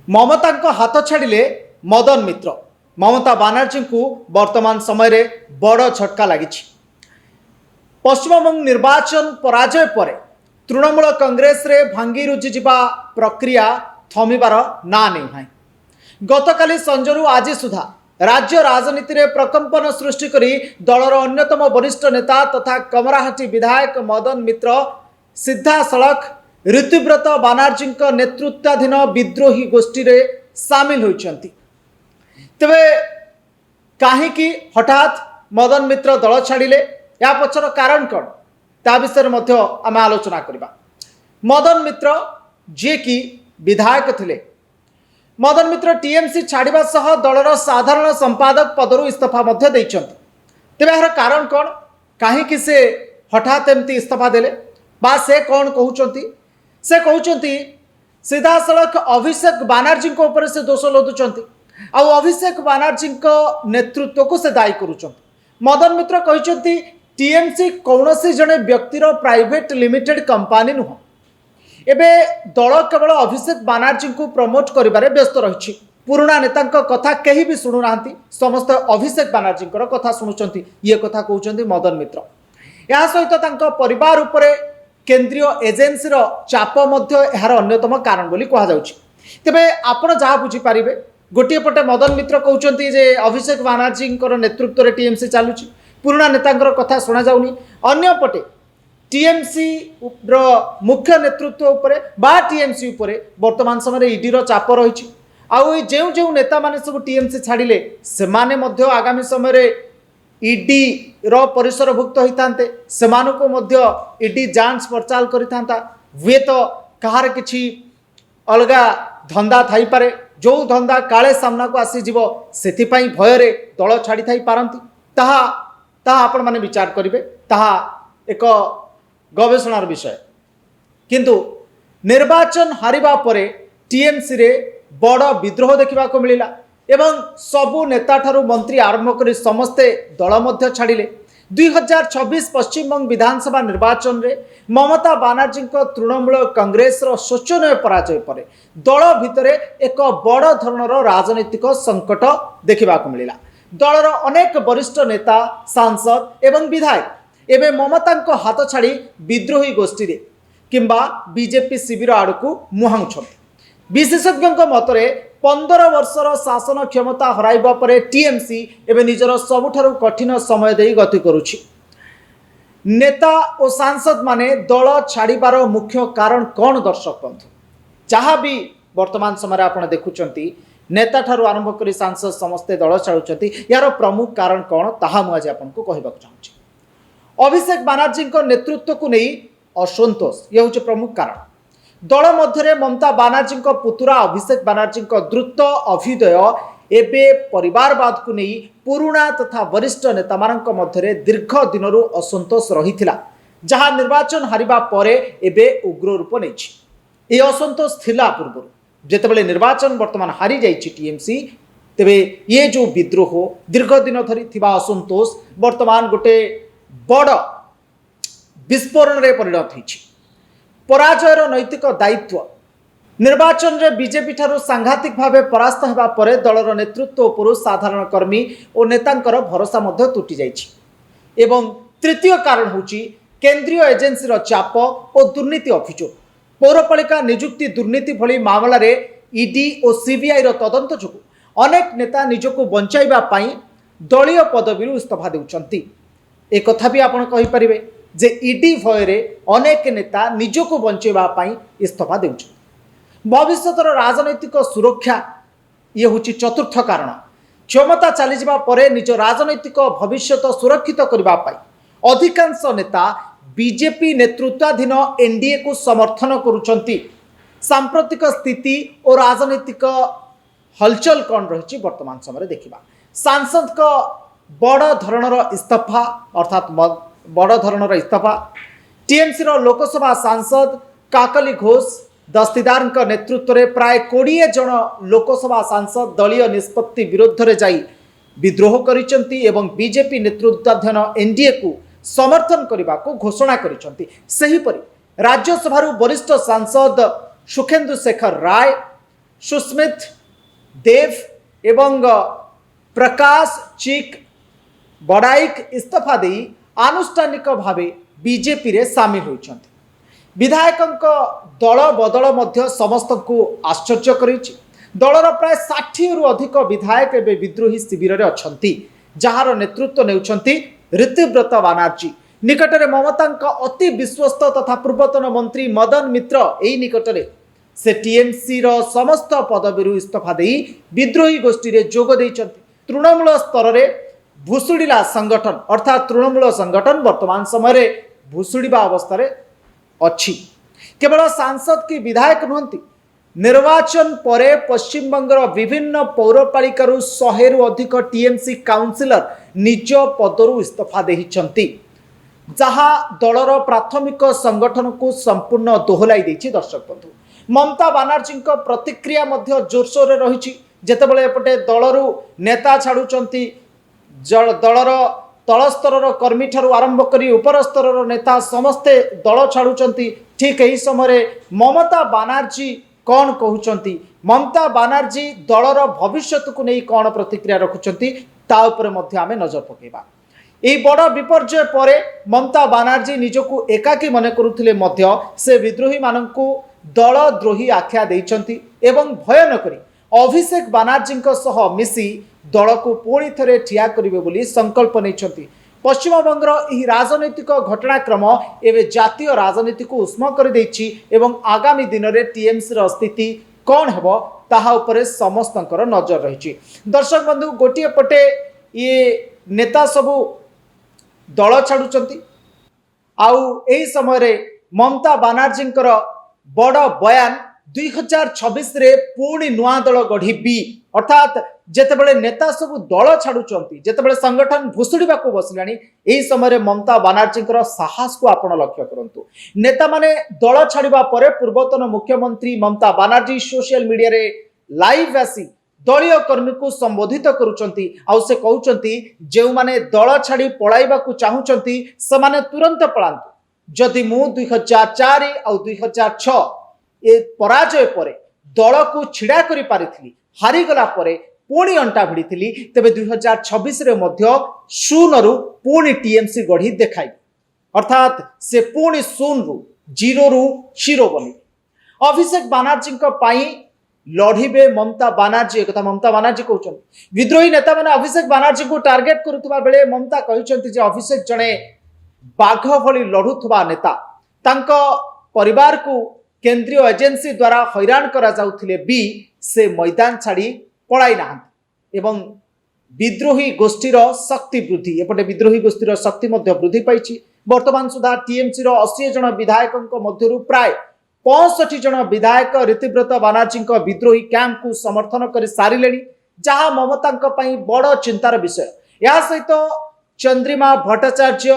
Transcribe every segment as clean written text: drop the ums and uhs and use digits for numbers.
ममता हाथ छाड़िले मदन मित्र। ममता बानार्जी को वर्तमान समय बड़ झटका लगी। पश्चिमबंग निर्वाचन पराजय पर तृणमूल कांग्रेस रे भांगी रुझी जा प्रक्रिया थमिबार ना नहीं। गतकाली संजरू आज सुधा राज्य राजनीति में प्रकंपन सृष्टि करी दलर अन्यतम वरिष्ठ नेता तथा कमराहाटी विधायक मदन मित्र सीधा सड़क ऋतुव्रत बानार्जी नेतृत्वाधीन विद्रोही गोष्ठी रे सामिल होइछंती। तेबे काहेकि हठात मदन मित्र दल छाड़िले, या पछर कारण कौन, ता विषय मध्य आम आलोचना करबा। मदन मित्र जे कि विधायक थिले, मदन मित्र टीएमसी छाड़िबा सह दलर साधारण संपादक पदरु इस्तीफा मध्य दैछंती। तेबे यार कारण कौन, काहेकि से हठात एमती इस्तीफा देले, बा से कौन कहउचंती? से कहउचंती सीधा सड़क अभिषेक बानार्जी को ऊपर से दोष लदुचंती आ अभिषेक बानार्जी नेतृत्व को से दायी करुचंती। मदन मित्र कहउचंती टीएमसी कौनसी जने व्यक्तिर प्राइवेट लिमिटेड कंपनी नुह। एबे दल केवल अभिषेक बानार्जी को प्रमोट करिबारे व्यस्त रही। पुराना नेता कथा कहीं भी शुणु ना, समस्त अभिषेक बानार्जी कथा शुणुचंती। ये कथा कहउचंती मदन मित्र। या सहित तांको परिवार उपरे केंद्रीय एजेंसी चाप यार अन्यतम कारण बोली कह जाउछि। तेबे आपण जहाँ बुझीपारे, गोटे पटे मदन मित्र कहउचंती जे अभिषेक बानार्जी नेतृत्व रे टीएमसी चलुछि, पुराना नेता कथा शुणा जाउनी। अन्य पटे टीएमसी मुख्य नेतृत्व उपरे बा टीएमसी उपरे वर्तमान समय ईडी चाप रही। आउ जो जो नेता माने सब टीएमसी छाड़िले से माने मध्य आगामी समय ईडी परिसरभुक्त होता से ईडी जांच पड़ताल करता। हुए तो कहार किछि अलगा धंदा थाई पारे, जो धंदा काले सामना को आसीज से भय दल छाड़ी थाई पारती, ताहा आपण माने विचार करिवे, ताहा एक गवेषणार विषय। किंतु निर्वाचन हारिबा परे टीएमसी रे बड़ विद्रोह देखा मिला एवं सबु नेता ठारू मंत्री आरंभ कर समस्ते दल मध्य छाड़िले। 2026 पश्चिमबंग विधानसभा निर्वाचन रे ममता बानार्जी तृणमूल कांग्रेस शोचनीय पराजय पर दल भितर एक बड़ धरणर राजनीतिक संकट देखा मिला। दलर अनेक वरिष्ठ नेता, सांसद एवं विधायक एवं ममता हाथ छाड़ी विद्रोही गोष्ठी रे किंबा बीजेपी शिविर आड़ को मुहाउछंती। विशेषज्ञ मतरे 15 वर्षर शासन क्षमता हराइबा परे टीएमसी एवं निजर सबुठारु कठिन समय दे गति करुछि। नेता और सांसद माने दल छाड़िबार मुख्य कारण कौन? दर्शक बंधु, जहाँ भी वर्तमान समय आपण देखुचंती नेता ठारु आरंभ करी सांसद समस्ते दल छाड़ुचंती, यार प्रमुख कारण कौन ताहा मु आज आपनको कहबाक चाहूछि। अभिषेक बानार्जी नेतृत्व को नहीं असंतोष ये हूँ प्रमुख कारण। दल मध्य ममता बानार्जी पुतुरा अभिषेक बानार्जी द्रुत अभ्युदय एबे परिवारवाद को नहीं पुराना तथा वरिष्ठ नेता मानक मध्य दीर्घ दिन असंतोष रही, जहाँ निर्वाचन हारिबा परे एबे उग्र रूप नहीं। ये असंतोष थिला पूर्व जेतेबेले निर्वाचन वर्तमान हारी जाइछि टीएमसी, तेबे ये जो विद्रोह दीर्घ दिन धरी थिबा असंतोष वर्तमान गोटे बड़ विस्फोरण रे परिणत होइछि। पराजयर नैतिक दायित्व निर्वाचन रे बीजेपी ठारू सांघातिक भावे परास्त हेबा परे दलर नेतृत्व उपर साधारण कर्मी और नेतांकर भरोसा मध्य तुटी जाइछि। एवं तृतीय कारण होछि केंद्रीय एजेंसी रो चाप और दुर्नीति अभियोग। पौरपालिका नियुक्ति दुर्नीति भली मामला रे ईडी और सीबीआई रो तदंत जोगु अनेक नेता निजको बंचाइबा पाई दलीय पदवी इस्तीफा देउचंती। एक कथा भी आपण कहि परिबे जे ईडी भୟରେ अनेक नेता निजको बंचाइबा पाई इस्तीफा देउछन। भविष्यतर राजनैतिक सुरक्षा ये हूँ चतुर्थ कारण। क्षमता चली जावा परे निज राजनैतिक भविष्य सुरक्षित करबा पाई अधिकांश नेता बीजेपी नेतृत्वाधीन एनडीए को समर्थन करुचंती। सांप्रतिक स्थिति और राजनैतिक हलचल कौन रही वर्तमान समय देखा। सांसद का बड़ धरणर इस्तीफा अर्थात बड़ धरणर इस्तीफा। टीएमसी लोकसभा सांसद काकली घोष दस्तीदार नेतृत्व में प्राय 20 जन लोकसभा सांसद दलीय निष्पत्ति विरुद्ध रे जाई विद्रोह करिसेंती एवं बीजेपी नेतृत्वाधीन एनडीए को समर्थन करने को घोषणा करिसेंती। सेहीपरि राज्यसभा वरिष्ठ सांसद सुखेंदु शेखर राय, सुस्मित देव एवं प्रकाश चिक बड़ाइक इस्तीफा दे आनुष्ठानिक भावे बीजेपी रे सामिल होइछन्ति। विधायकों दल बदल मध्य समस्त को आश्चर्य करिछि। दलर प्राय 60 रु अधिक विधायक एवं विद्रोही शिविर में अछंती, जहार नेतृत्व नेउछन्ति ऋतुव्रत बानर्जी। निकटरे ममता अति विश्वस्त तथा पूर्वतन मंत्री मदन मित्र एई निकटरे से टीएमसी रो समस्त पदवी इस्तीफा दे विद्रोही गोष्ठी रे जोग दैछन्ति। तृणमूल स्तर रे भुसुड़िला संगठन अर्थात तृणमूल संगठन वर्तमान समय भुसुड़िबा अवस्था रे अच्छी। केवल सांसद की विधायक नुहंती, निर्वाचन परे पश्चिम बंगर विभिन्न पौरपालिका 100 रु अधिक टीएमसी काउंसिलर निज पदरु इस्तीफा देहिछंती, जहा दलर प्राथमिक संगठन को संपूर्ण दोहलाई देछि। दर्शक बंधु, ममता बानर्जी प्रतिक्रिया मध्य जोरसोर रे रहिछि। जेतेबेले एपटे दलरु नेता छाड़ुचंती, दलर तल स्तर कर्मी ठारू आरंभ करी उपर स्तर नेता समस्ते दल छाड़ुचंती, ठीक यही समय ममता बानर्जी कौन कहउचंती, ममता बानर्जी दलर भविष्य को नहीं कौन प्रतिक्रिया रखुचंती, ता उपरे मध्य आमे नजर पकेबा। एई बड़ विपर्यय परे ममता बानर्जी निजको एकाकी मन करुथिले मध्य से विद्रोही माननकु दलद्रोही आख्या देइचंती एवं भय न करी अभिषेक बानर्जी सह मिसी दल को पुणी थे ठिया करिवे बोली संकल्प नैछंती। पश्चिम बंगर यह राजनैतिक घटनाक्रम एवं जातीय राजनीति को उष्म कर देछि एवं आगामी दिन में टीएमसी रो स्थिति कौन हेबो ताहा उपरे समस्तंकर नजर रही। दर्शक बंधु, गोटे पटे ये नेता सबू दल छाड़ुचंती, आउ एही समय रे ममता बानर्जी बड़ बयान 2026 रे पुणी नुआ दल गढ़ी अर्थात जेतेबेले नेता सबू दल छाड़ुचंती, जेतेबेले संगठन भुसुड़िबा को बसिलानी, एही समय ममता बानर्जी साहस को आपण लक्ष्य करंतु। नेता माने दल छाड़िबा परे पूर्वतन मुख्यमंत्री ममता बानर्जी सोशल मीडिया रे लाइव आसी दलीय कर्मी को संबोधित करुचंती। आउ से कहउचंती जे माने दल छाड़ी पळाइबा को चाहुचंती से माने तुरंत पळांतु। जदि मु 2004 आउ 2006 ए पराजय परे दल को छिड़ा करि पारिथिली, हारी गला परे पुणी अंटा भिड़ी, तेबे 2026 रे मध्य शून्य रु पुणी टीएमसी गढ़ी देखाई, अर्थात से पुणी शून्य रु जीरो रु हिरो बनी अभिषेक बानर्जी पाई लढ़िबे ममता बानर्जी। एक ममता बानर्जी कहउछन। विद्रोही नेता माने अभिषेक बानर्जी को टार्गेट करुवा बेले ममता कहउछंती जे अभिषेक जणे बाघ भली लढुथबा नेता, तांको परिवार को केंद्रीय एजेंसी द्वारा हैरान करा जाउथिले भी से मैदान छाड़ी पळाई नाहंती एवं विद्रोही गोष्ठीर शक्ति वृद्धि, एपटे विद्रोही गोष्ठीर शक्ति मध्य वृद्धि पाइछि। वर्तमान सुधा टीएमसी रो 80 जन विधायकों मध्यरु प्राय 65 जन विधायक ऋतुव्रत बानर्जी विद्रोही कैंप को समर्थन कर सारिलेनी, जहां ममता बड़ चिंतार विषय। या सहित चंद्रिमा भट्टाचार्य,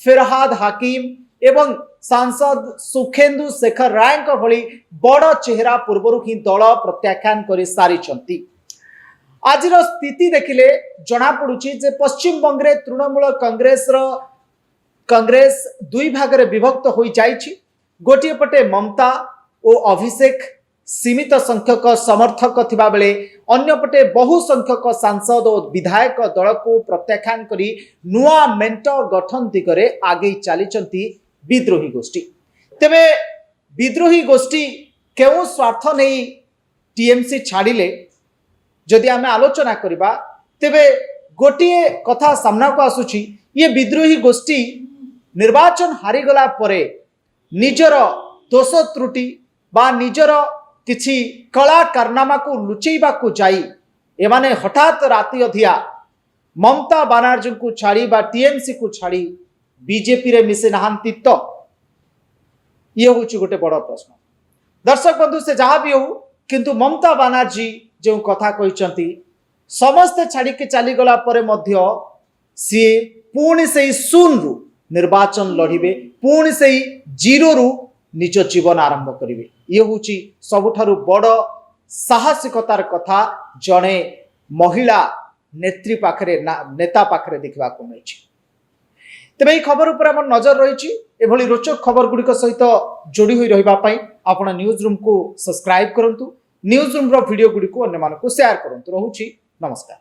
फिरहाद हाकिम एवं सांसद सुखेंदु शेखर राय भली बड़ चेहरा पूर्व ही दल प्रत्याख्यान कर सारी। आज स्थिति देखिले जना पड़ुछि जे पश्चिम बंगे तृणमूल कांग्रेस दुई भाग में विभक्त हो जाइछि। गोटे पटे ममता और अभिषेक सीमित संख्यक समर्थक थिबा बेले अन्य पटे बहु संख्यक सांसद और विधायक दल को प्रत्याख्यान करी नुआ मेंट गठन दिगरे आगे चली विद्रोही गोष्ठी। तेबे विद्रोही गोष्ठी केउ स्वार्थ नहीं टीएमसी छाड़िले जदि आमे आलोचना करिबा, तेबे गोटिए कथा सामना को आसुछि, ये विद्रोही गोष्ठी निर्वाचन हारिगला परे निजर दोष त्रुटि बा निजर किछि कला कारनामा को लुचैबा को जाई एमाने हठात राति अधिया ममता बानर्जी को छाड़ी बा टीएमसी को छाड़ी बीजेपी रे मिसे नहांती, तो ये होछि गोटे बड़ प्रश्न। दर्शक बंधु, से जहाँ भी हो किंतु ममता बानर्जी जो कथा कहते समस्ते छाड़ी के चली गला परे मध्य सी पुणी से शून्य रु निर्वाचन लड़िबे, पुणी से जीरो रु निज जीवन आरंभ करिवे। ये होछि सबुठारु बड़ साहसिकतार कथा जणे महिला नेत्री पाखरे नेता पाखरे देखा मिली। तेबे खबर उपर आम नजर रही। रोचक खबर गुड़िक सहित जोड़ी हुई रही आपण न्यूज रूम को सब्सक्राइब करंतु, न्यूज रूम रो वीडियो गुडी को अन्य मानको शेयर करंतु। रहुची नमस्कार।